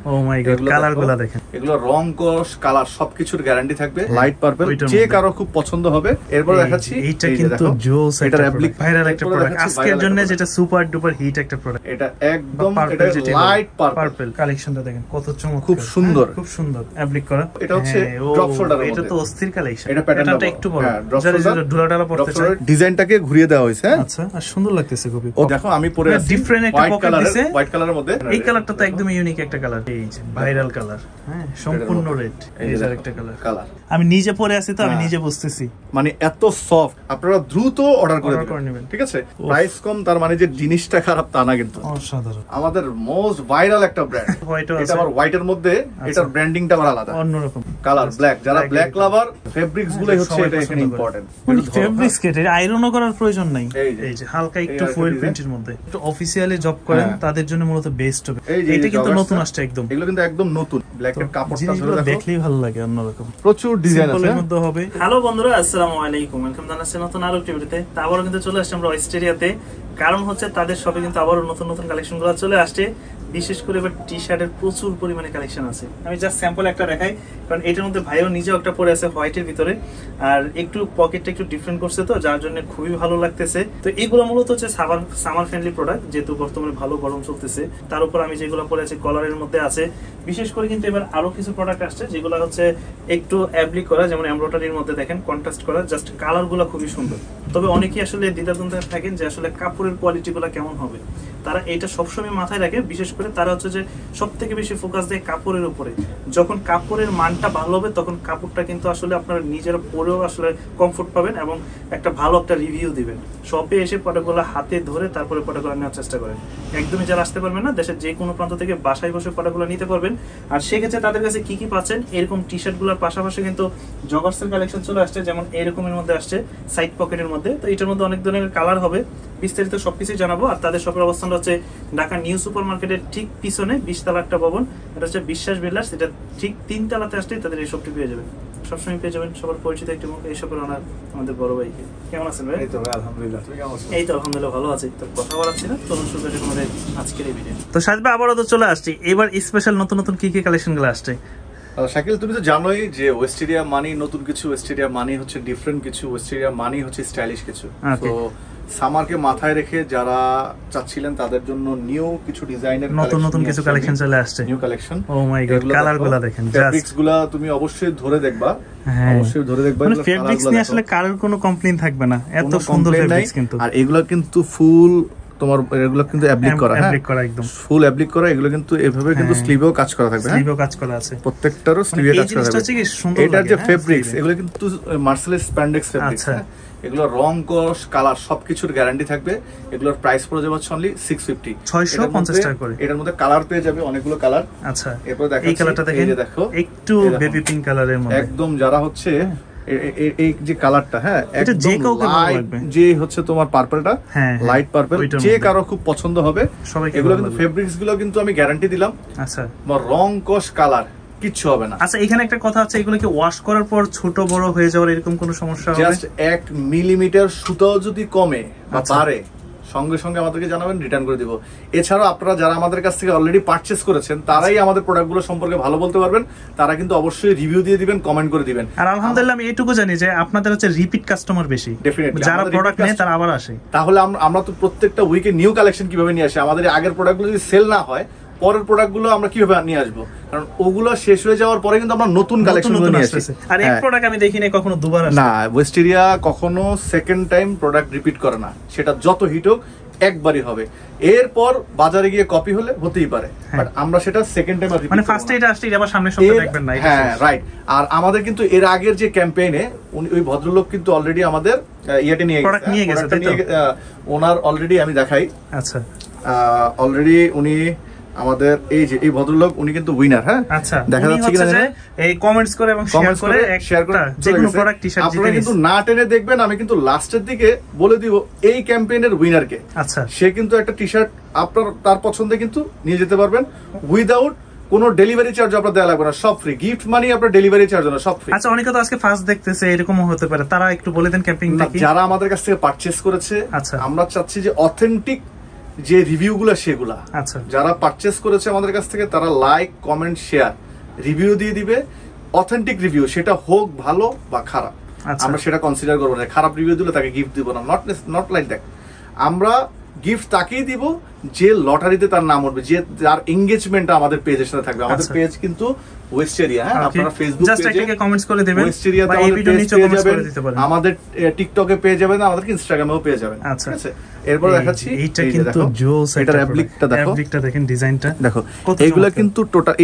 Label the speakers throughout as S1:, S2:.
S1: ও মাই god, কালারগুলো দেখেন,
S2: এগুলো রং কস কালার সবকিছুর গ্যারান্টি থাকবে। লাইট পার্পল যে কারো খুব পছন্দ হবে। এরপর দেখাচ্ছি
S1: এইটা কিন্তু জোস, এটা ভাইরাল একটা প্রোডাক্ট আজকের জন্য, যেটা সুপার ডুপার হিট একটা প্রোডাক্ট।
S2: এটা একদম এটা লাইট পার্পল
S1: কালেকশনটা দেখেন কত চমৎকার,
S2: খুব সুন্দর,
S1: খুব সুন্দর অ্যাপ্লিক করা।
S2: এটা হচ্ছে ড্রপ শোল্ডার,
S1: এটা তো অস্থির কালেকশন।
S2: এটা প্যাটার্নটা
S1: একটু বড়, যারা ঢুলাঢালা পড়তে চায়,
S2: ডিজাইনটাকে ঘুরিয়ে দেওয়া হয়েছে।
S1: আচ্ছা, আর সুন্দর লাগতেছে খুবই।
S2: ও দেখো আমি পরে আছি
S1: ডিফারেন্ট একটা পকেট দিয়েছে
S2: হোয়াইট কালারের মধ্যে।
S1: এই কালারটা তো একদম ইউনিক একটা কালার, এই যে ভাইরাল কালার, হ্যাঁ সম্পূর্ণ রেড। এই যে আরেকটা কালার, আমি নিজে পরে আছি তো আমি নিজে বুঝতেছি,
S2: মানে এত সফট। আপনারা দ্রুত অর্ডার করে নেবেন, ঠিক আছে? প্রাইস কম তার মানে যে জিনিসটা খারাপ তা না, কিন্তু
S1: অসাধারণ।
S2: আমাদের মোস্ট ভাইরাল একটা ব্র্যান্ড, এটা আবার হোয়াইটের মধ্যে, এটার ব্র্যান্ডিংটা আবার আলাদা,
S1: অন্যরকম
S2: কালার ব্ল্যাক। যারা ব্ল্যাক লাভার, ফেব্রিক্স গুলো হচ্ছে এটা এখানে ইম্পর্টেন্ট।
S1: ফেব্রিক্স কেটে আয়রনও করার প্রয়োজন নাই, এই যে হালকা একটু ফয়েল প্রিন্টের মধ্যে, একটু অফিশিয়ালি জব করেন তাদের জন্য মূলত বেস্ট হবে। এটা কিন্তু নতুন আসছে একদম,
S2: এগুলো কিন্তু একদম নতুন। ব্ল্যাকের কাপড়টা ধরে দেখো,
S1: দেখলেই ভালো লাগে, অন্যরকম
S2: প্রচুর ডিজাইন আছে
S1: মধ্যে হবে। হ্যালো বন্ধুরা, আসসালামু আলাইকুম, ওয়েলকাম জানাচ্ছি নতুন আরো একটি ভিডিওতে। আবারও কিন্তু চলে আসছে আমরা ওয়েস্টেরিয়াতে, কারণ হচ্ছে তাদের শপে কিন্তু আবারও নতুন নতুন কালেকশন গুলো চলে আসছে। বিশেষ করে এবার টি শার্টের প্রচুর পরিমাণে কালেকশন আছে। আমি জাস্ট স্যাম্পল একটা দেখাই, কারণ এটার মধ্যে ভাইও নিজেও একটা পরে আছে হোয়াইটের ভিতরে, আর একটু পকেটটা একটু ডিফারেন্ট করছে, তো যার জন্য খুবই ভালো লাগতেছে। তো এগুলো মূলত হচ্ছে সামার ফ্রেন্ডলি প্রোডাক্ট, যেহেতু বর্তমানে ভালো গরম চলতেছে। তার উপর আমি যেগুলো পরে আছি কলারের মধ্যে আছে। বিশেষ করে কিন্তু এবার আরো কিছু প্রোডাক্ট আসছে যেগুলো হচ্ছে একটু অ্যাপ্লিক করা, যেমন এমব্রয়ডারির মধ্যে দেখেন কন্ট্রাস্ট করা, জাস্ট কালার গুলো খুবই সুন্দর। তবে অনেকেই আসলে দ্বিধাদ্বন্দ্বে থাকেন যে আসলে কাপড়ের কোয়ালিটি গুলো কেমন হবে। তারা এটা সবসময় মাথায় রাখে, বিশেষ করে তারা হচ্ছে যে সব থেকে বেশি ফোকাস দেয় কাপড়ের উপরে। যখন কাপড়ের মানটা ভালো হবে তখন কাপড়টা কিন্তু আসলে আপনারা নিজেরা পরেও আসলে কমফোর্ট পাবেন এবং একটা ভালো একটা রিভিউ দিবেন। শপে এসে প্রোডাক্টগুলো হাতে ধরে তারপরে প্রোডাক্টগুলো নেওয়ার চেষ্টা করেন। একদমই যারা আসতে পারবেন না, দেশের যে কোনো প্রান্ত থেকে বাসায় বসে প্রোডাক্টগুলো নিতে পারবেন। আর সেক্ষেত্রে তাদের কাছে কি কি পাচ্ছেন, এরকম টি শার্টগুলোর পাশাপাশি কিন্তু জগার্সের কালেকশন চলে আসছে, যেমন এরকমের মধ্যে আসছে সাইড পকেটের মধ্যে। তো এটার মধ্যে অনেক ধরনের কালার হবে, বিস্তারিত সবকিছু জানাবো। আর তাদের শপের অবস্থানটা হচ্ছে ঢাকা নিউ সুপার মার্কেটের ঠিক পিছনে 20 তলা একটা ভবন, এটা হচ্ছে বিশ্বাস বিল্ডার্স। এটা ঠিক 3 তলাতে আসলেই তাদের এই শপটি পেয়ে যাবেন, সবসময় পেয়ে যাবেন। সবার পরিচিত একটি মুখ এই শপের ওনার আমাদের বড় ভাইকে। কেমন আছেন ভাই?
S2: এই তো আলহামদুলিল্লাহ, তুমি কেমন আছো?
S1: এই তো আলহামদুলিল্লাহ ভালো আছি। তো কথা বলাচ্ছি না, চলুন শুরু করি আমাদের আজকের এই ভিডিও। তো সাজবে আবারও তো চলে আসছি, এবার স্পেশাল নতুন নতুন কি কি কালেকশন গুলো আসছে।
S2: শাকিল, তুমি তো জানোই যে ওয়েস্টেরিয়া মানি নতুন কিছু, ওয়েস্টেরিয়া মানি হচ্ছে ডিফারেন্ট কিছু, ওয়েস্টেরিয়া মানি হচ্ছে স্টাইলিশ কিছু। তো সামারকে মাথায় রেখে যারা চাচ্ছিলেন তাদের জন্য নিউ কিছু ডিজাইনের
S1: নতুন নতুন কিছু কালেকশন চলে আসছে,
S2: নিউ কালেকশন।
S1: ও মাই গড, কালারগুলো দেখেন,
S2: ফেব্রিক্সগুলো তুমি অবশ্যই ধরে দেখবা, অবশ্যই ধরে দেখবা।
S1: মানে ফেব্রিক্স নিয়ে আসলে কারোর কোনো কমপ্লেইন থাকবে না, এত সুন্দর ফেব্রিক্স কিন্তু।
S2: আর এগুলো কিন্তু ফুল তোমার, এগুলো কিন্তু অ্যাপ্লিক করা,
S1: অ্যাপ্লিক করা একদম
S2: ফুল অ্যাপ্লিক করা। এগুলো কিন্তু এভাবে কিন্তু স্লিভেও কাজ করা থাকবে,
S1: স্লিভেও কাজ করা আছে,
S2: প্রত্যেকটারও স্লিভে কাজ করা থাকবে। এটার যে ফেব্রিক্স, এগুলো কিন্তু মার্সেলাইজ স্প্যান্ডেক্স ফেব্রিক্স। এগুলো রং কস কালার সবকিছুর গ্যারান্টি থাকবে। এগুলোর প্রাইস পড়ে যাবে অনলি 650 টাকা করে। এটার মধ্যে কালার পেয়ে যাবে অনেকগুলো কালার।
S1: আচ্ছা,
S2: এরপর দেখো
S1: এই কালারটা দেখেন, দেখো একটু বেবি পিঙ্ক কালারের মধ্যে,
S2: একদম যারা হচ্ছে এই যে কালারটা, হ্যাঁ
S1: এটা যে কাউকে ভালো লাগবে,
S2: যে হচ্ছে তোমার পার্পলটা, লাইট পার্পল, যে কারো খুব পছন্দ হবে। এগুলো কিন্তু ফেব্রিক্স গুলো কিন্তু আমি গ্যারান্টি দিলাম।
S1: আচ্ছা,
S2: তোমার রং কস কালার কিচ্ছু হবে না।
S1: আচ্ছা, এখানে একটা কথা আছে, এগুলো কি ওয়াশ করার পর ছোট বড় হয়ে যাওয়ার এরকম কোনো সমস্যা হবে?
S2: জাস্ট 1 মিলিমিটার সুতাও যদি কমে বা বাড়ে সঙ্গে সঙ্গে আমাদেরকে জানাবেন, রিটার্ন করে দিব। এছাড়াও আপনারা যারা আমাদের কাছ থেকে অলরেডি পারচেজ করেছেন তারাই আমাদের প্রোডাক্টগুলো সম্পর্কে ভালো বলতে পারবেন। তারা কিন্তু অবশ্যই রিভিউ দিয়ে দিবেন, কমেন্ট করে দিবেন।
S1: আর আলহামদুলিল্লাহ আমি এটুকু জানি যে আপনাদের হচ্ছে রিপিট কাস্টমার বেশি,
S2: ডেফিনেটলি
S1: যারা প্রোডাক্ট নেয় তারা আবার আসে।
S2: তাহলে আমরা তো প্রত্যেকটা উইকে নিউ কালেকশন কিভাবে নিয়ে আসি, আমাদের আগের প্রোডাক্টগুলো যদি সেল না হয় পরের প্রোডাক্টগুলো আমরা কিভাবে নিয়ে আসবো, কারণ ওগুলো শেষ হয়ে যাওয়ার পরে কিন্তু আমরা নতুন কালেকশন নিয়ে আসি।
S1: আর এই প্রোডাক্ট আমি দেখিনি কখনো দুবার আসে
S2: না, ওয়েস্টেরিয়া কখনো সেকেন্ড টাইম প্রোডাক্ট রিপিট করে না, সেটা যত হিট হোক একবারই হবে। এরপর বাজারে গিয়ে কপি হলে হতেই পারে, বাট আমরা সেটা সেকেন্ড টাইম রিপিট,
S1: মানে ফার্স্ট এটা আসছে আবার সামনের সপ্তাহে দেখবেন না।
S2: হ্যাঁ রাইট। আর আমাদের কিন্তু এর আগের যে ক্যাম্পেইনে ওই ভদ্রলোক কিন্তু অলরেডি আমাদের ইয়েটা নিয়ে গেছে, ওনার অলরেডি আমি দেখাই।
S1: আচ্ছা,
S2: অলরেডি উনি আমাদের এই যে এই ভদ্রলোক উনি কিন্তু উইনার। হ্যাঁ,
S1: আচ্ছা,
S2: দেখা যাচ্ছে কিনা
S1: এই কমেন্টস করে এবং শেয়ার করে যে কোনো প্রোডাক্ট টি-শার্ট জিতে
S2: আপনারা কিন্তু না টেনে দেখবেন, আমি কিন্তু লাস্টের দিকে বলে দিব এই ক্যাম্পেইনের উইনার কে।
S1: আচ্ছা,
S2: সে কিন্তু একটা টি-শার্ট আপনার তার পছন্দে কিন্তু নিয়ে যেতে পারবেন উইদাউট কোনো ডেলিভারি চার্জ আপনার দেওয়া লাগবে না, সব ফ্রি। গিফট মানি আপনার ডেলিভারি চার্জ না, সব ফ্রি।
S1: আচ্ছা, অনেকে তো আজকে ফার্স্ট দেখতেছে, এরকমও হতে পারে, তারা একটু বলে দেন ক্যাম্পেইনটা কি।
S2: যারা আমাদের কাছ থেকে পারচেজ করেছে, আমরা চাচ্ছি যে অথেন্টিক যে রিভিউগুলো সেগুলা।
S1: আচ্ছা,
S2: যারা পারচেজ করেছে আমাদের কাছ থেকে তারা লাইক, কমেন্ট, শেয়ার, রিভিউ দিয়ে দিবে, অথেন্টিক রিভিউ, সেটা হোক ভালো বা খারাপ, আমরা সেটা কনসিডার করবো না। খারাপ রিভিউ দিলে তাকে গিফট দিব না, নট লাইক দ্যাট। আমরা গিফট তাকেই দিব যে লটারিতে তার নাম উঠবে, যে যার এঙ্গেজমেন্টটা আমাদের পেজের সাথে থাকবে। আমাদের পেজ কিন্তু ওয়েস্টেরিয়া, হ্যাঁ, আপনারা ফেসবুক পেজে কমেন্টস করে দিবেন, ওয়েস্টেরিয়াতে আমাদের পেজে কমেন্টস করে দিতে পারেন, আমাদের টিকটকে পেয়ে যাবেন, আমাদের ইনস্টাগ্রামেও পেয়ে যাবেন। ঠিক আছে, এরপর দেখাচ্ছি
S1: এইটা কিন্তু জোস,
S2: এটার অ্যাপ্লিকটা দেখো,
S1: অ্যাপ্লিকটা দেখেন, ডিজাইনটা দেখো।
S2: এইগুলা কিন্তু টোটাল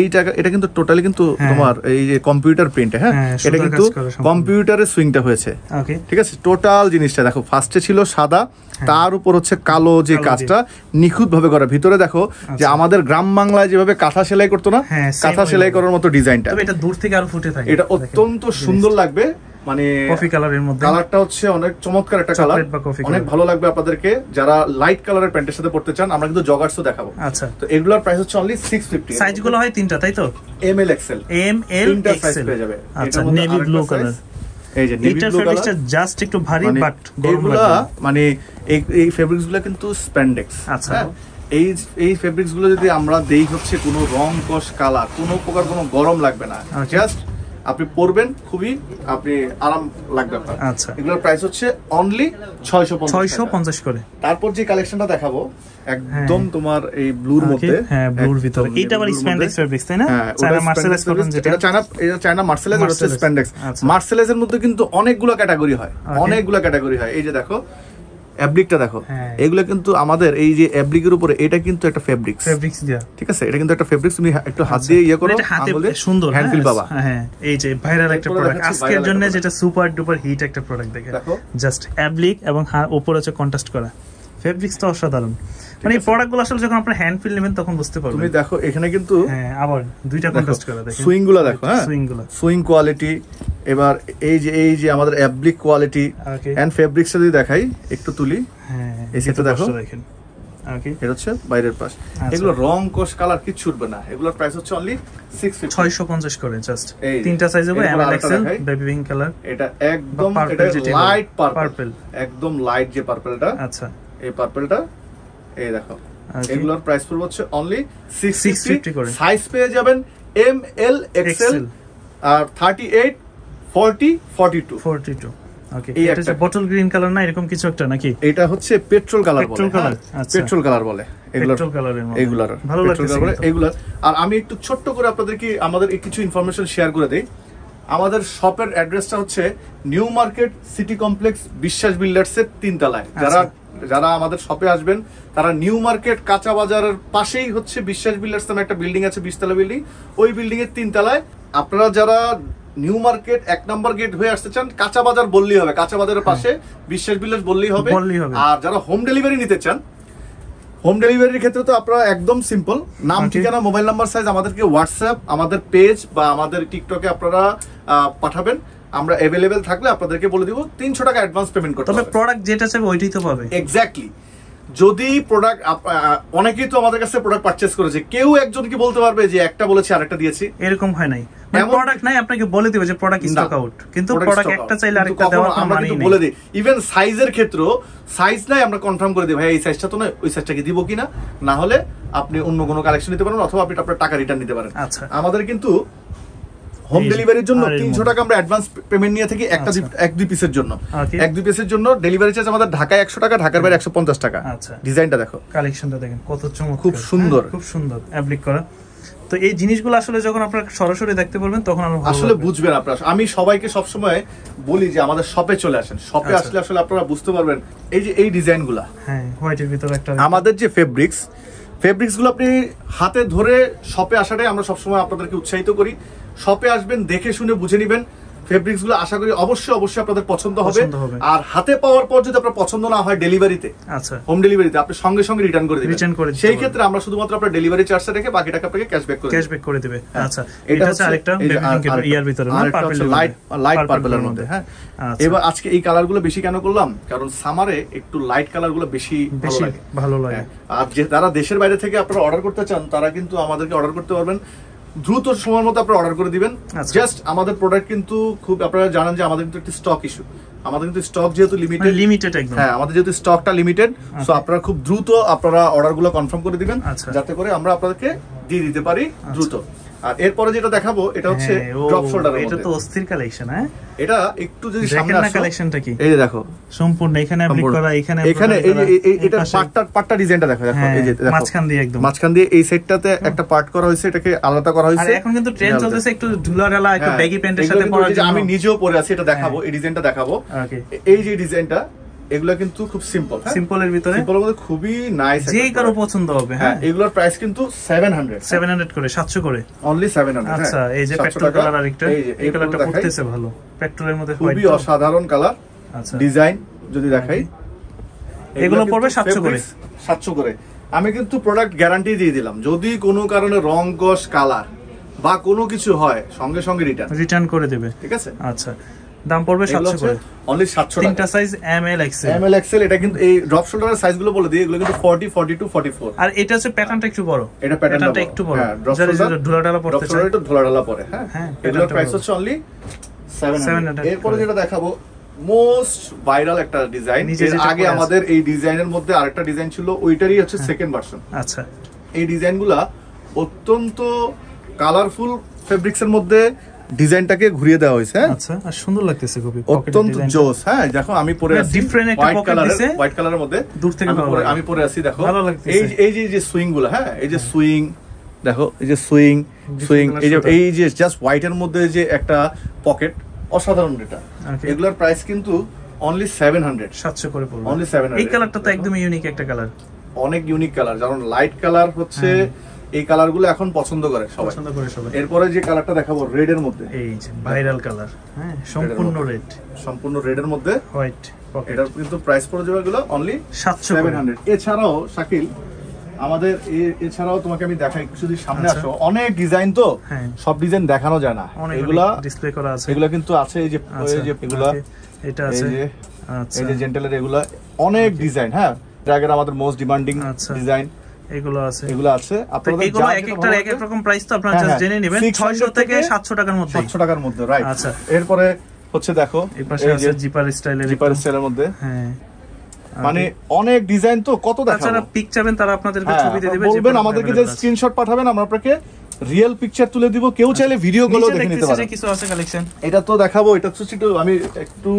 S2: এটা কিন্তু টোটালি কিন্তু তোমার এই যে কম্পিউটার প্রিন্ট, হ্যাঁ, এটা কিন্তু কম্পিউটারে সুইংটা হয়েছে। ওকে, ঠিক আছে, টোটাল জিনিসটা দেখো। ফার্স্টে ছিল সাদা, তার উপর হচ্ছে কালো, যে কাজটা নিখুঁত ভাবে করা। ভিতরে দেখো যে আমাদের গ্রাম বাংলায় যেভাবে কাঁথা সেলাই করতো না, কাঁথা সেলাই করার মতো ডিজাইনটা।
S1: এটা দূর থেকে আরো ফুটে থাকে,
S2: এটা অত্যন্ত সুন্দর লাগবে। মানে
S1: কফি কালারের মধ্যে,
S2: কালারটা হচ্ছে অনেক চমৎকার একটা কালার, অনেক ভালো লাগবে আপনাদেরকে যারা লাইট কালারের প্যান্টের সাথে পড়তে চান। আমরা কিন্তু জগার্সও দেখাবো। আচ্ছা, তো এগুলোর প্রাইস হচ্ছে অনলি 650।
S1: সাইজগুলো হয় তিনটা, তাই তো? এম এল এক্সেল পেয়ে যাবে। আচ্ছা, নেভি ব্লু কালার, এই যে নেভি ব্লু কালারটা জাস্ট একটু ভারী, বাট গরম লাগে।
S2: মানে এই ফেব্রিক্সগুলো কিন্তু স্প্যান্ডেক্স। আচ্ছা, এই ফেব্রিক্স গুলো যদি আমরা দেই হচ্ছে কোনো রং কষ কালার, কোনো প্রকার কোনো গরম লাগবে না, জাস্ট আপনি পরবেন, খুবই আপনি আরাম লাগবে আপনার। আচ্ছা, এগুলোর প্রাইস হচ্ছে অনলি 650 করে। তারপর যে কালেকশনটা দেখাবো একদম তোমার এই ব্লুর মধ্যে,
S1: হ্যাঁ, ব্লুর ভিতরে, এটা আবার স্প্যান্ডেক্স ফেব্রিক্স, তাই না? চায়না মার্সেলাইজ কটন, যেটা এটা চায়না মার্সেলাইজ, এটা হচ্ছে স্প্যান্ডেক্স। মার্সেলাইজের মধ্যে কিন্তু অনেকগুলো ক্যাটাগরি হয়, এই যে দেখো অ্যাপ্লিকটা দেখো, এগুলো কিন্তু আমাদের এই যে অ্যাপ্লিকের উপরে, এটা কিন্তু একটা ফেব্রিক্স দেয়া, ঠিক আছে? এটা কিন্তু একটা ফেব্রিক্স, তুমি একটু হাত দিয়ে ইয়ে করো, আঙ্গুল দিয়ে সুন্দর হ্যান্ড ফিল পাবা। হ্যাঁ, এই যে ভাইরাল একটা প্রোডাক্ট আজকের জন্য, যেটা সুপার ডুপার হিট একটা প্রোডাক্ট। দেখো জাস্ট অ্যাপ্লিক এবং উপরে হচ্ছে কন্ট্রাস্ট করা ফেব্রিক্স, তো অসাধারণ। মানে এই প্রোডাক্টগুলো আসলে যখন আপনি হ্যান্ড ফিল নেবেন তখন বুঝতে পারবেন।
S2: তুমি দেখো এখানে কিন্তু
S1: আবার দুইটা কন্ট্রাস্ট করা, দেখেন
S2: সুইংগুলো দেখো, হ্যাঁ, সুইং কোয়ালিটি। এবার এই যে আমাদের অ্যাপ্লিক কোয়ালিটি এন্ড ফেব্রিক্স যদি দেখাই, একটু তুলি, হ্যাঁ, এই সেটা দেখো, দেখেন। ওকে, এটা হচ্ছে বাইরের পাশ। এগুলো রং কোশ কালার কিছু উঠবে না। এগুলোর প্রাইস হচ্ছে অনলি
S1: 650 করে। জাস্ট তিনটা সাইজ হবে, M L XL, baby pink colour.
S2: এটা একদম লাইট পার্পল, একদম লাইট যে পার্পলটা। আচ্ছা, এই পার্পলটা এই দেখো, এগুলোর প্রাইস পড়বে হচ্ছে অনলি 650 করে। সাইজ পেয়ে যাবেন এম এল এক্সেল আর 38 40 42। ওকে, এটা হচ্ছে বটল গ্রিন কালার না, এরকম কিছু একটা নাকি? এটা হচ্ছে পেট্রোল কালার বলে, পেট্রোল কালার বলে এগুলার, ভালো লাগছে এগুলার। আর আমি একটু ছোট্ট করে আপনাদেরকে আমাদের কিছু ইনফরমেশন শেয়ার করে দেই। আমাদের শপের অ্যাড্রেসটা হচ্ছে নিউ মার্কেট সিটি কমপ্লেক্স, বিশ্বাস বিল্ডার্সের 3 তলায়। যারা আমাদের শপে আসবেন তারা নিউ মার্কেট কাঁচা বাজারের পাশেই হচ্ছে বিশ্বাস বিল্ডার্স নামে একটা বিল্ডিং আছে, 20 তলা বিল্ডিং, ওই বিল্ডিং এর 3 তলায়। আপনারা যারা নিউ মার্কেট 1 নম্বর গেট হয়ে আসতে চান, কাঁচা বাজার বললেই হবে, কাঁচা বাজারের পাশে বিশ্বাস বিল্ডার্স বললেই হবে। আর যারা হোম ডেলিভারি নিতে চান, হোম ডেলিভারির ক্ষেত্রে তো আপনারা একদম সিম্পল, নাম, ঠিকানা, মোবাইল নাম্বার, সাইজ আমাদেরকে হোয়াটসঅ্যাপ, আমাদের পেজ বা আমাদের টিকটকে আপনারা পাঠাবেন। আমরা अवेलेबल থাকলে আপনাদেরকে বলে দিব 300 টাকা অ্যাডভান্স পেমেন্ট করতে হবে। তবে প্রোডাক্ট যেটা চাইবে ওইটাই তো পাবে। এক্স্যাক্টলি। যদি প্রোডাক্ট, অনেকেই তো আমাদের কাছে প্রোডাক্ট পারচেজ করেছে, কেউ একজন কি বলতে পারবে যে একটা বলেছি আরেকটা দিয়েছি? এরকম হয় নাই। প্রোডাক্ট নাই, আপনাকে বলে দিবে যে প্রোডাক্ট স্টক আউট, কিন্তু প্রোডাক্ট একটা চাইলে আরেকটা দেওয়ার কোনো মানে নেই। বলে দিই, ইভেন সাইজের ক্ষেত্রেও সাইজ নাই, আমরা কনফার্ম করে দিই, ভাই এই সাইজটা তো নয়, ওই সাইজটাকে দিব কিনা, না হলে আপনি অন্য কোনো কালেকশন নিতে পারেন, অথবা আপনি আপনার টাকা রিটার্ন নিতে পারেন। আচ্ছা, আমাদের কিন্তু হোম ডেলিভারির জন্য 300 টাকা আমরা অ্যাডভান্স পেমেন্ট নিয়ে থাকি, এক দুই পিসের জন্য। এক দুই পিসের জন্য ডেলিভারি চার্জ আমাদের ঢাকায় 100 টাকা, ঢাকার বাইরে 150 টাকা। আচ্ছা, ডিজাইনটা দেখো, কালেকশনটা দেখেন কত চমৎকার, খুব সুন্দর, খুব সুন্দর অ্যাপ্লিক করা। তো এই জিনিসগুলো আসলে যখন আপনারা সরাসরি দেখতে পারবেন তখন আসলে বুঝবেন আপনারা। আমি সবাইকে সবসময় বলি যে আমাদের শপে চলে আসেন, শপে আসলে আসলে আপনারা বুঝতে পারবেন। এই যে এই ডিজাইনগুলো, হ্যাঁ, হোয়াইটের ভিতরে একটা আমাদের যে ফেব্রিক্সগুলো আপনি হাতে ধরে শপে আসাটাই আমরা সবসময় আপনাদেরকে উৎসাহিত করি। শপে আসবেন, দেখে শুনে বুঝে নেবেন ফেব্রিক্সগুলো, আশা করি অবশ্যই আপনাদের পছন্দ হবে। আর হাতে পাওয়ার পর যদি আপনার পছন্দ না হয়, ডেলিভারিতে, আচ্ছা, হোম ডেলিভারিতে আপনি সঙ্গে সঙ্গে রিটার্ন করে দিবেন। সেই ক্ষেত্রে আমরা শুধুমাত্র আপনার ডেলিভারি চার্জটা রেখে বাকি টাকা আপনাকে ক্যাশব্যাক করে দিবে। আচ্ছা, এটা হচ্ছে আরেকটা ইয়ার ভিতরে না, লাইট পার্পলের মধ্যে। হ্যাঁ, এবার আজকে এই কালারগুলো বেশি কেন করলাম, কারণ সামারে একটু লাইট কালারগুলো বেশি ভালো লাগে। আর যারা দেশের বাইরে থেকে আপনারা অর্ডার করতে চান, তারা কিন্তু আমাদেরকে অর্ডার করতে পারবেন। দ্রুত সময়ের মধ্যে আপনারা অর্ডার করে দিবেন। জাস্ট আমাদের প্রোডাক্ট কিন্তু খুব আপনারা জানেন যে আমাদের কিন্তু একটা স্টক ইস্যু, আমাদের কিন্তু স্টক যেহেতু লিমিটেড একদম, হ্যাঁ আমাদের যেহেতু স্টকটা লিমিটেড, সো আপনারা খুব দ্রুত আপনারা অর্ডারগুলো কনফার্ম করে দিবেন যাতে করে আমরা আপনাদেরকে দিয়ে দিতে পারি দ্রুত। আর এরপরে যেটা দেখাবো এটা হচ্ছে ড্রপ শোল্ডার।
S1: এটা তো অস্থির কালেকশন। হ্যাঁ এটা
S2: একটু যদি সামনে আসো,
S1: কালেকশনটা কি
S2: এই যে দেখো
S1: সম্পূর্ণ এখানে অ্যাপ্লিক করা, এখানে
S2: এই যে এটা পার্টটা ডিজাইনটা দেখো, এই যে দেখো মাঝখান দিয়ে এই সেটটাতে একটা পার্ট করা হয়েছে, এটাকে আলাদা করা হয়েছে।
S1: আর এখন কিন্তু ট্রেন্ড চলতেছে একটু ঢুলাঢালা একটু ব্যাগি প্যান্টের সাথে পরার জন্য।
S2: আমি নিজেও পরে আছি, এটা দেখাবো, এই ডিজাইনটা দেখাবো। এই যে ডিজাইনটা এগুলা কিন্তু খুব সিম্পল,
S1: সিম্পলের ভিতরে
S2: সিম্পলের মধ্যে খুবই নাইস,
S1: যেই কারো পছন্দ হবে। হ্যাঁ
S2: এগুলোর প্রাইস কিন্তু 700
S1: করে 700 করে
S2: অনলি 700।
S1: আচ্ছা এই যে পেট্রোল কালার আরেকটা, এই কালারটা পড়তেছে ভালো, পেট্রোলের মধ্যে
S2: খুবই অসাধারণ কালার। আচ্ছা ডিজাইন যদি দেখাই,
S1: এগুলো পড়বে 700 করে।
S2: 700 করে। আমি কিন্তু প্রোডাক্ট গ্যারান্টি দিয়ে দিলাম, যদি কোনো কারণে রং কস কালার বা কোনো কিছু হয় সঙ্গে সঙ্গে রিটার্ন করে দেবে, ঠিক আছে?
S1: আচ্ছা দাম পড়বে 700 করে
S2: অনলি 700 টাকা।
S1: তিনটা সাইজ এম এল এক্সেল।
S2: এটা কিন্তু এই ড্রপ শোল্ডারের সাইজগুলো বলে দিই, এগুলো কিন্তু 40 42 44।
S1: আর এটা হচ্ছে প্যাটার্নটা একটু বড়,
S2: এটা প্যাটার্নটা একটু বড়,
S1: যারা ঢোলাঢালা পড়তে চায়,
S2: একটু ঢোলাঢালা পড়ে। হ্যাঁ এগুলোর প্রাইস হচ্ছে অনলি 700। এরপরে যেটা দেখাবো মোস্ট ভাইরাল একটা ডিজাইন, এর আগে আমাদের এই ডিজাইনের মধ্যে আরেকটা ডিজাইন ছিল, ওইটারই হচ্ছে সেকেন্ড ভার্সন।
S1: আচ্ছা
S2: এই ডিজাইনগুলা অত্যন্ত কালারফুল ফেব্রিক্সের মধ্যে ডিজাইনটাকে ঘুরিয়ে দেওয়া হয়েছে।
S1: আচ্ছা আর সুন্দর লাগতেছে খুবই,
S2: অত্যন্ত জোস। হ্যাঁ দেখো আমি পরে আছি
S1: ডিফারেন্ট একটা পকেট দিয়েছে,
S2: হোয়াইট কালারের মধ্যে
S1: দূর থেকে
S2: আমি পরে আছি, দেখো এই যে সুইং গুলো, হ্যাঁ এই যে সুইং দেখো, এই যে সুইং এই যে জাস্ট হোয়াইটের মধ্যে যে একটা পকেট, অসাধারণ। এটা এগুলোর প্রাইস কিন্তু অনলি 700
S1: করে পড়বে,
S2: অনলি 700।
S1: এই কালারটা তো একদম ইউনিক একটা কালার,
S2: অনেক ইউনিক কালার, কারণ লাইট কালার হচ্ছে এই কালারগুলো এখন পছন্দ করে সবাই। এরপরে যে কালারটা দেখাবো রেড এর মধ্যে,
S1: এই যে ভাইরাল কালার, হ্যাঁ সম্পূর্ণ রেড এর মধ্যে হোয়াইট পকেট।
S2: এটার কিন্তু প্রাইস পড়ে যাবে এগুলো অনলি 700। এছাড়াও শাকিল আমাদের এছাড়াও তোমাকে আমি দেখাই, যদি সামনে আসো, অনেক ডিজাইন তো সব ডিজাইন দেখানো যায় না, এগুলা ডিসপ্লে করা আছে, এগুলা কিন্তু আছে। এই যে এগুলা এটা আছে, এই যে জেন্টেলের এগুলা অনেক ডিজাইন। হ্যাঁ আগের আমাদের মোস্ট ডিমান্ডিং ডিজাইন এগুলো আছে। আপনাদের
S1: এগুলো এক একটার এক এক রকম প্রাইস, তো আপনারা জাস্ট জেনে নেবেন। 600 থেকে 700 টাকার মধ্যে,
S2: 700 টাকার মধ্যে, রাইট। আচ্ছা এরপরে হচ্ছে দেখো
S1: এই পাশে আছে জিপার স্টাইলের
S2: মধ্যে, হ্যাঁ মানে অনেক ডিজাইন তো কত দেখাবো।
S1: যারা পিক চাবেন তারা আপনাদেরকে ছবি দিয়ে দিবে,
S2: বলবেন আমাদেরকে যে স্ক্রিনশট পাঠাবেন, আমরা আপনাকে রিয়েল পিকচার তুলে দিব। কেউ চাইলে ভিডিও কলও দেখে নিতে পারে।
S1: কিছু আছে কালেকশন, এটা
S2: তো দেখাবো। এটা হচ্ছে একটু আমি একটু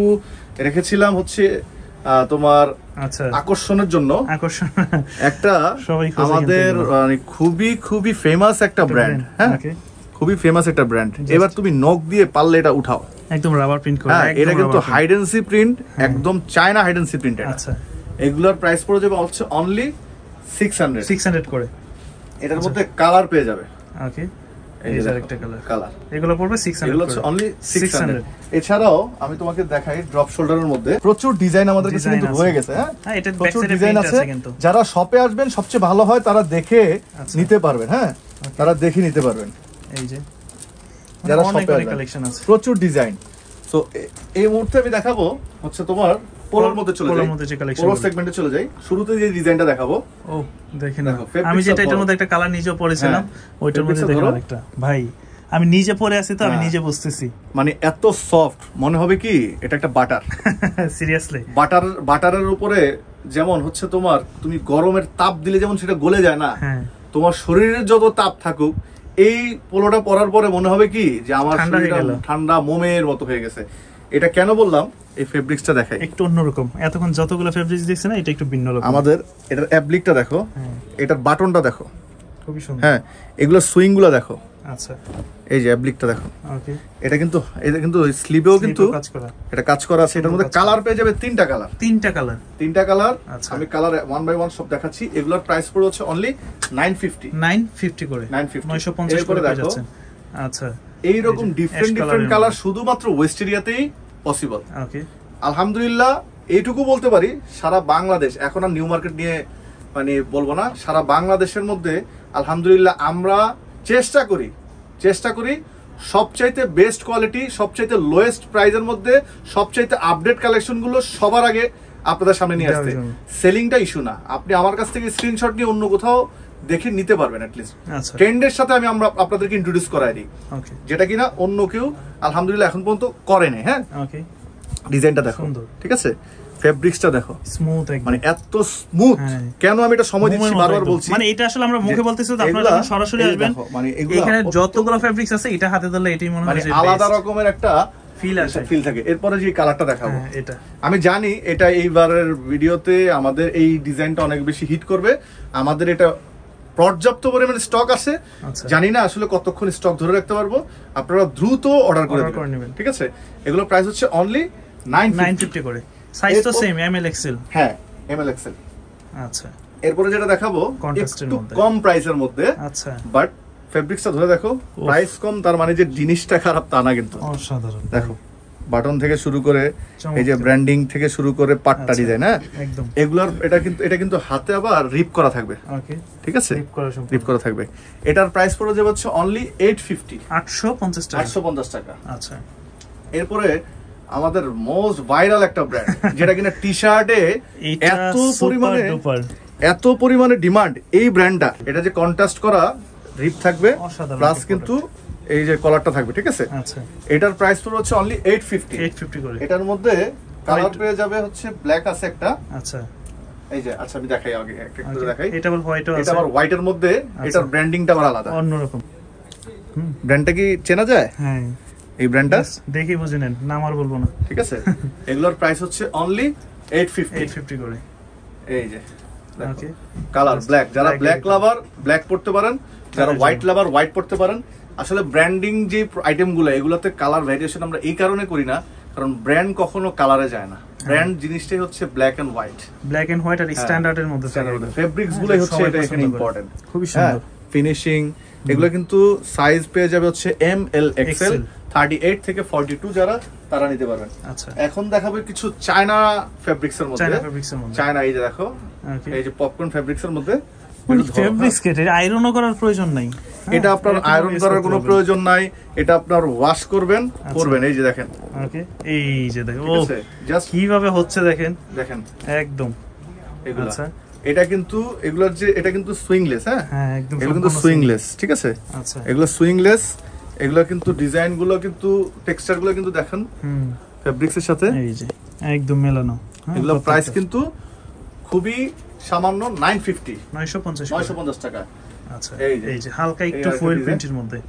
S2: রেখেছিলাম হচ্ছে তোমার আকর্ষণের জন্য, একটা আমাদের মানে খুবই ফেমাস একটা ব্র্যান্ড। হ্যাঁ খুবই ফেমাস একটা ব্র্যান্ড। এবার তুমি নখ দিয়ে পারলে এটা উঠাও,
S1: একদম রাবার প্রিন্ট করা।
S2: হ্যাঁ এটা কিন্তু হাইড এন্ড সি প্রিন্ট, একদম China hide and seek print. আচ্ছা এগুলোর প্রাইস পড়ে যাবে হচ্ছে অনলি 600
S1: করে।
S2: এটার মধ্যে কালার পেয়ে যাবে।
S1: ওকে এই যে আরেকটা কালার, এগুলো পড়বে 600,
S2: এগুলো হচ্ছে অনলি 600। এছাড়াও আমি তোমাকে দেখাই ড্রপ শোল্ডারের মধ্যে প্রচুর ডিজাইন আমাদের কাছে কিন্তু হয়ে গেছে। হ্যাঁ এটা প্রচুর ডিজাইন আছে। যারা শপে আসবেন সবচেয়ে ভালো হয় তারা দেখে নিতে পারবেন। হ্যাঁ তারা দেখে নিতে পারবেন। এই যে যারা শপে কালেকশন আছে, প্রচুর ডিজাইন। সো এই মুহূর্তে আমি দেখাবো হচ্ছে তোমার পোলোর মধ্যে চলে যাই, পোলো সেগমেন্টে চলে যাই। শুরুতে যে ডিজাইনটা দেখাবো,
S1: ও দেখেন, আমি যেটা এটার মধ্যে একটা কালার নিজে পরেছিলাম, ওইটার মধ্যে দেখলাম একটা, ভাই আমি নিজে পরে আছি তো আমি নিজে বুঝতেছি,
S2: মানে এত সফট মনে হবে কি এটা একটা বাটার।
S1: সিরিয়াসলি
S2: বাটারের উপরে যেমন হচ্ছে তোমার, তুমি গরমের তাপ দিলে যেমন সেটা গলে যায় না, তোমার শরীরের যত তাপ থাকুক, এই পোলোটা পরার পরে মনে হবে কি যে আমার শরীরটা ঠান্ডা মোমের মতো হয়ে গেছে। এটা কেন বললাম, এই ফেব্রিক্সটা দেখাই
S1: একটু অন্যরকম। এতক্ষণ যতগুলো ফেব্রিক্স দেখছ না, এটা একটু ভিন্ন রকম।
S2: আমাদের এটার অ্যাপ্লিকটা দেখো, এটার বাটনটা দেখো, খুবই সুন্দর। হ্যাঁ এগুলো সুইং গুলো দেখো। আচ্ছা এই যে অ্যাপ্লিকটা দেখো। ওকে এটা কিন্তু স্লিভেও কিন্তু এটা কাজ করা আছে। এটার মধ্যে কালার পেয়ে যাবে তিনটা কালার। আমি কালার 1 বাই 1 সব দেখাচ্ছি। এগুলোর প্রাইস পড়ে হচ্ছে অনলি 950 করে, 950 করে দেখো। আচ্ছা এই রকম ডিফারেন্ট কালার শুধুমাত্র ওয়েস্টেরিয়াতেই পসিবল। ওকে আলহামদুলিল্লাহ এইটুকু বলতে পারি, সারা বাংলাদেশ, এখন আর নিউ মার্কেট নিয়ে মানে বলবো না, সারা বাংলাদেশের মধ্যে আলহামদুলিল্লাহ আমরা চেষ্টা করি সবচাইতে বেস্ট কোয়ালিটি, সবচাইতে লোয়েস্ট প্রাইসের মধ্যে সবচাইতে আপডেট কালেকশন গুলো সবার আগে আপনাদের সামনে নিয়ে আসতে। সেলিংটা ইস্যু না, আপনি আমার কাছ থেকে স্ক্রিনশট নিয়ে অন্য কোথাও দেখে নিতে পারবেন অ্যাট লিস্ট।
S1: আচ্ছা,
S2: ট্রেন্ডের সাথে আমরা আপনাদেরকে ইন্ট্রোডিউস করাই দিই,
S1: ওকে,
S2: যেটা কিনা অন্য কেউ আলহামদুলিল্লাহ এখন পর্যন্ত করে নাই। হ্যাঁ,
S1: ওকে,
S2: ডিজাইনটা দেখো, ঠিক আছে, ফেব্রিক্সটা দেখো,
S1: স্মুথ একদম,
S2: মানে এত স্মুথ। কেন আমি এটা সময় দিচ্ছি, বারবার বলছি,
S1: মানে এটা আসলে আমরা মুখে বলতেছি তো আপনারা যখন সরাসরি আসবেন, মানে এখানে যতগুলো ফেব্রিক্স আছে এটা হাতে ধরলে এটাই মনে হয় যে
S2: আলাদা রকমের একটা ফিল থাকে। এরপরে যে কালারটা দেখাবো, এটা আমি জানি এটা এইবারের ভিডিওতে আমাদের এই ডিজাইনটা অনেক বেশি হিট করবে। আমাদের এটা পর্যাপ্ত পরিমাণে স্টক আছে, জানি না আসলে কতক্ষণ স্টক ধরে রাখতে পারবো। আপনারা দ্রুত অর্ডার করে নেবেন, ঠিক আছে। এগুলো প্রাইস হচ্ছে অনলি 950
S1: করে। সাইজ তো সেম এমএল এক্সেল,
S2: হ্যাঁ এমএল এক্সেল।
S1: আচ্ছা,
S2: এরপরে যেটা দেখাবো একটু কম প্রাইসের মধ্যে,
S1: আচ্ছা,
S2: বাট ফেব্রিক্সটা ধরে দেখো, প্রাইস কম তার মানে যে জিনিসটা খারাপ তা না, কিন্তু
S1: অসাধারণ।
S2: দেখো বাটন থেকে শুরু করে এই যে ব্র্যান্ডিং থেকে শুরু করে পাটটা ডিজাইন, হ্যাঁ
S1: একদম
S2: এগুলার এটা কিন্তু হাতে আবার রিপ করা থাকবে,
S1: ওকে,
S2: ঠিক আছে, রিপ করা থাকবে। এটার প্রাইস পড়ে যাবে হচ্ছে অনলি 850 টাকা।
S1: আচ্ছা,
S2: এরপরে আমাদের মোস্ট ভাইরাল একটা ব্র্যান্ড, যেটা কিনা টি-শার্টে এত পরিমাণে ডিমান্ড, এই ব্র্যান্ডটা, এটা যে কন্ট্রাস্ট করা রিপ থাকবে প্লাস কিন্তু এই যে কলারটা থাকবে, ঠিক আছে।
S1: আচ্ছা,
S2: এটার প্রাইস পড়বে হচ্ছে অনলি 850 করে। এটার মধ্যে কালার পেয়ে যাবে হচ্ছে ব্ল্যাক আছে একটা,
S1: আচ্ছা,
S2: এই যে, আচ্ছা আমি দেখাই আগে একটা করে দেখাই।
S1: এটা আবার হোয়াইটও আছে,
S2: এটা আবার হোয়াইটের মধ্যে, এটার ব্র্যান্ডিংটা আবার আলাদা,
S1: অন্যরকম।
S2: ব্র্যান্ডটা কি চেনা যায়?
S1: হ্যাঁ,
S2: এই ব্র্যান্ডটা
S1: দেখি বুঝে নেন, নাম আর বলবো না,
S2: ঠিক আছে। এগুলোর প্রাইস হচ্ছে অনলি 850
S1: করে।
S2: এই যে ওকে, কালার ব্ল্যাক, যারা ব্ল্যাক লাভার ব্ল্যাক পড়তে পারেন, যারা হোয়াইট লাভার হোয়াইট পড়তে পারেন। আসলে ব্র্যান্ডিং যে আইটেমগুলো, এগুলোতে কালার ভ্যারিয়েশন আমরা এই কারণে করি না, কারণ ব্র্যান্ড কখনো কালারে যায় না। ব্র্যান্ড জিনিসটাই হচ্ছে ব্ল্যাক এন্ড হোয়াইট,
S1: আর স্ট্যান্ডার্ডের মধ্যে থাকে।
S2: ফেব্রিক্স গুলোই হচ্ছে এটা এখানে ইম্পর্টেন্ট,
S1: খুবই সুন্দর
S2: ফিনিশিং। এগুলো কিন্তু সাইজ পেয়ে যাবে হচ্ছে এম এল এক্সেল, 38 থেকে 42 যারা তারা নিতে পারবেন।
S1: আচ্ছা,
S2: এখন দেখাবো কিছু চায়না ফেব্রিক্স এর মধ্যে, চায়না, এই যে দেখো, এই যে পপকর্ন ফেব্রিক্স এর মধ্যে,
S1: ফেব্রিক্স কেটে আয়রনও করার প্রয়োজন নাই,
S2: এটা আপনার আয়রন করার কোনো প্রয়োজন নাই, এটা আপনার ওয়াশ করবেন পরবেন। এই যে দেখেন,
S1: ওকে, এই যে দেখেন ও জাস্ট কিভাবে হচ্ছে দেখেন একদম।
S2: এগুলো এটা কিন্তু এগুলোর যে এটা কিন্তু সুইংলেস, হ্যাঁ একদম, এগুলো কিন্তু সুইংলেস, ঠিক আছে।
S1: আচ্ছা,
S2: এগুলো সুইংলেস, এগুলো কিন্তু ডিজাইন গুলো কিন্তু টেক্সচার গুলো কিন্তু দেখেন ফেব্রিক্স এর সাথে
S1: এই যে একদম মেলানো।
S2: এগুলো প্রাইস কিন্তু খুবই সামান্য 950 টাকা।
S1: আচ্ছা, এই যে হালকা একটু ফুয়েল প্রিন্টের মধ্যে,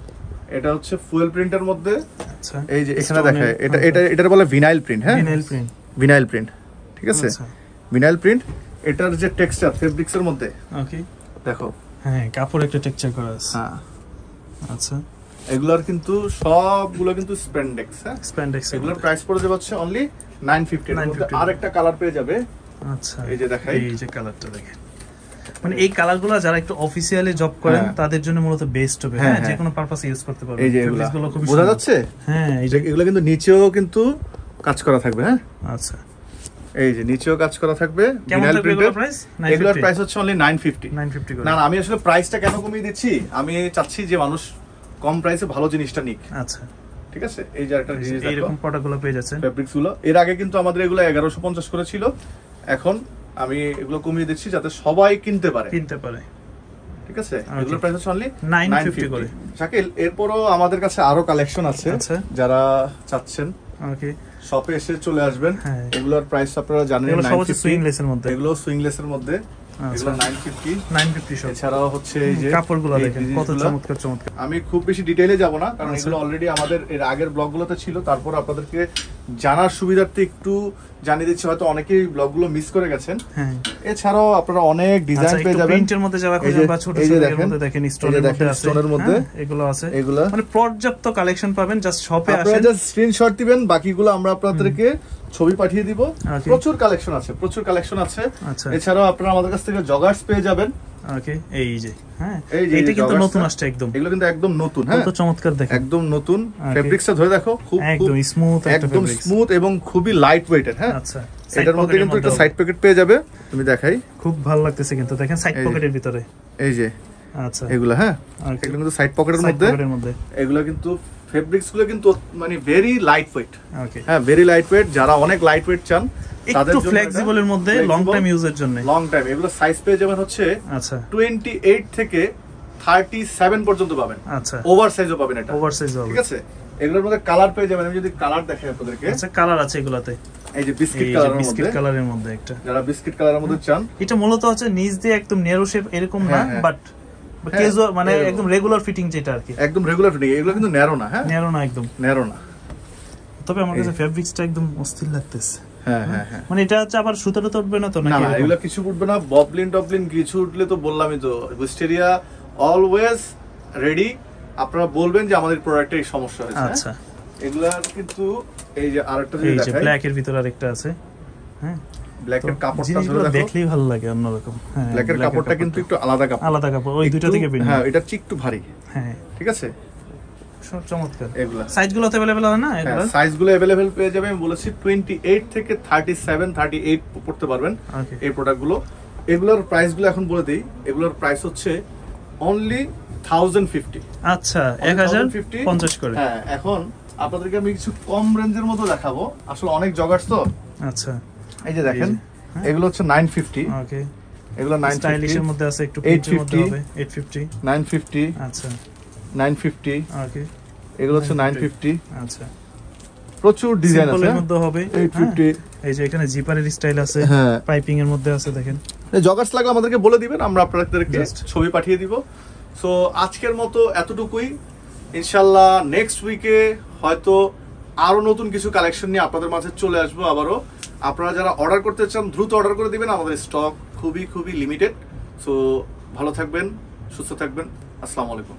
S2: এটা হচ্ছে ফুয়েল প্রিন্টের মধ্যে। আচ্ছা, এই যে এখানে দেখায়, এটার বলে ভিনাইল প্রিন্ট, হ্যাঁ ভিনাইল প্রিন্ট, ঠিক আছে, ভিনাইল প্রিন্ট। এটার যে টেক্সচার ফেব্রিক্স এর মধ্যে, ওকে দেখো, হ্যাঁ কাপড় একটা টেক্সচার করা আছে, হ্যাঁ। আচ্ছা, এগুলোর কিন্তু সবগুলো কিন্তু স্প্যান্ডেক্স, হ্যাঁ স্প্যান্ডেক্স। এগুলোর প্রাইস পড়ে যাবে হচ্ছে অনলি 950। আরেকটা কালার পেয়ে যাবে, আচ্ছা এই যে দেখাই, এই যে কালারটা দেখেন,
S1: মানে এই কালারগুলো যারা একটু অফিশিয়ালি জব করেন তাদের জন্য মূলত বেস্ট হবে, হ্যাঁ যে কোনো পারপাসে ইউজ করতে পারবেন।
S2: এই যে এগুলো বোঝা যাচ্ছে, হ্যাঁ এই যে এগুলো কিন্তু নিচেও কিন্তু কাজ করা থাকবে, হ্যাঁ আচ্ছা, এই যে নিচেও কাজ করা থাকবে। এগুলোর প্রাইস হচ্ছে অনলি 950 করে। না আমি আসলে প্রাইসটা কেন কমিয়ে দিচ্ছি, আমি চাচ্ছি যে মানুষ কম প্রাইসে ভালো জিনিসটা নিক। আচ্ছা ঠিক আছে, এই যে একটা জিনিস
S1: এরকম প্রোডাক্টগুলো পেয়ে যাচ্ছে,
S2: ফেব্রিক্স গুলো। এর আগে কিন্তু আমাদের এগুলো 1150 করে ছিল, এখন আমি এগুলো কমিয়ে দিচ্ছি যাতে সবাই কিনতে পারে, ঠিক আছে। এগুলোর প্রাইস হচ্ছে অনলি 950 করে। শাকিল, এরপরও আমাদের কাছে আরো কালেকশন আছে, যারা চাচ্ছেন ওকে শপে এসে চলে আসবেন। এগুলোর প্রাইস আপনারা জানেন, এগুলো সুইংলেসের মধ্যে, এগুলো 950 এছাড়াও হচ্ছে এই যে কাপড়গুলো দেখেন কত চমৎকার চমৎকার। আমি খুব বেশি ডিটেইলে যাব না, কারণ এগুলো অলরেডি আমাদের এর আগের ব্লগগুলোতে ছিল। তারপর আপনাদেরকে জানার সুবিধার্থে একটু জানিয়ে দিচ্ছি, হয়তো অনেকেই ব্লগগুলো মিস করে গেছেন। এছাড়াও আপনারা অনেক ডিজাইন পেয়ে যাবেন, প্রিন্টের মধ্যে যারা খুঁজে বা ছোট ছোট এর মধ্যে দেখেন স্টোনের মধ্যে এগুলো আছে, এগুলো মানে পর্যাপ্ত কালেকশন পাবেন। জাস্ট শপে আসেন, আপনারা জাস্ট স্ক্রিনশট দিবেন, বাকিগুলো আমরা আপনাদেরকে ছবি পাঠিয়ে দিব। প্রচুর কালেকশন আছে, প্রচুর কালেকশন আছে। এছাড়াও আপনারা আমাদের কাছ থেকে জগার্স পেয়ে যাবেন। ওকে, এই যে হ্যাঁ এটা কিন্তু নতুন আসছে একদম, এগুলো কিন্তু একদম নতুন, হ্যাঁ কত চমৎকার দেখেন, একদম নতুন। ফেব্রিক্সটা ধরে দেখো, খুব একদম স্মুথ, একদম স্মুথ এবং খুবই লাইট ওয়েটেড, হ্যাঁ আচ্ছা। এটার মধ্যে কিন্তু একটা সাইড পকেট পেয়ে যাবে, তুমি দেখাই, খুব ভালো লাগতেছে কিন্তু দেখেন সাইড পকেটের ভিতরে এই যে আচ্ছা এগুলো, হ্যাঁ এগুলো কিন্তু সাইড পকেটের মধ্যে। এগুলো কিন্তু ফেব্রিক্স গুলো কিন্তু মানে ভেরি লাইট ওয়েট, হ্যাঁ ভেরি লাইট ওয়েট। যারা অনেক লাইট ওয়েট চান
S1: একটু ফ্লেক্সিবল এর মধ্যে লং টাইম ইউজের জন্য।
S2: লং টাইম এগুলো সাইজ পেয়ে যাবেন হচ্ছে
S1: আচ্ছা
S2: 28 থেকে 37 পর্যন্ত পাবেন। আচ্ছা ওভার সাইজও পাবেন, এটা ওভার সাইজ হবে, ঠিক আছে। এগুলোর মধ্যে কালার পেয়ে যাবেন, আমি যদি কালার দেখাই আপনাদেরকে।
S1: আচ্ছা কালার আছে এগুলাতে,
S2: এই যে বিস্কিট কালারের মধ্যে একটা, যারা বিস্কিট কালারের মধ্যে চান।
S1: এটা মূলত হচ্ছে নিচ দিয়ে একদম ন্যারো শেপ এরকম না, বাট ক্যাজুয়াল মানে একদম রেগুলার ফিটিং যেটা আর কি,
S2: একদম রেগুলার ফিটিং। এগুলো কিন্তু ন্যারো না, হ্যাঁ
S1: ন্যারো না, একদম
S2: ন্যারো না।
S1: তবে আমার কাছে ফেব্রিক্সটা একদম অস্থির লাগতেছে। হ্যাঁ হ্যাঁ হ্যাঁ, মানে এটা হচ্ছে আবার সুতাটা তো উঠবে না তো নাকি?
S2: না না, এগুলো কিছু উঠবে না। ববলিন টপলিন কিছু উঠলে তো বললামই তো, উইস্টেরিয়া অলওয়েজ রেডি। আপনারা বলবেন যে আমাদের প্রোডাক্টে এই সমস্যা হয়েছে। আচ্ছা এগুলা কিন্তু এই যে আরেকটা যদি দেখাই, এই যে ব্ল্যাক এর ভিতর আরেকটা আছে। হ্যাঁ ব্ল্যাক এর কাপড়টা আসলে দেখলেই ভালো লাগে, অন্যরকম। হ্যাঁ ব্ল্যাক এর কাপড়টা কিন্তু একটু আলাদা কাপড়, আলাদা কাপড়, ওই দুইটা থেকে ভিন্ন। হ্যাঁ এটা একটু ভারী। হ্যাঁ ঠিক আছে, সব চমৎকার। এগুলা সাইজগুলো তো अवेलेबल হয় না? এগুলা সাইজগুলো अवेलेबल পেয়ে যাবেন। আমি বলেছি 28 থেকে 37 38 পড়তে পারবেন এই প্রোডাক্টগুলো। এগুলোর প্রাইসগুলো এখন বলে দেই। এগুলোর প্রাইস হচ্ছে অনলি 1050। আচ্ছা 1050 করে। হ্যাঁ এখন আপনাদেরকে আমি কিছু কম রেঞ্জের মতো দেখাবো, আসলে অনেক জগার্স তো। আচ্ছা এই যে দেখেন, এগুলো হচ্ছে 950। ওকে এগুলো 950 স্টাইলিশের মধ্যে আছে, একটু প্রিন্টের মধ্যে হবে। 850 950। আচ্ছা 950। ওকে এগুলো হচ্ছে 950। আচ্ছা প্রচুর ডিজাইন আছে, সিম্পলের মধ্যে হবে 850। এই যে এখানে জিপারের স্টাইল আছে, পাইপিং এর মধ্যে আছে দেখেন। জগার্স লাগলে আমাদেরকে বলে দিবেন, আমরা আপনাদেরকে ছবি পাঠিয়ে দিব। সো আজকের মতো এতটুকুই। ইনশাআল্লাহ নেক্সট উইকে হয়তো আরো নতুন কিছু কালেকশন নিয়ে আপনাদের মাঝে চলে আসবো আবারও। আপনারা যারা অর্ডার করতে চান দ্রুত অর্ডার করে দিবেন, আমাদের স্টক খুবই লিমিটেড। সো ভালো থাকবেন, সুস্থ থাকবেন। আসসালামু আলাইকুম।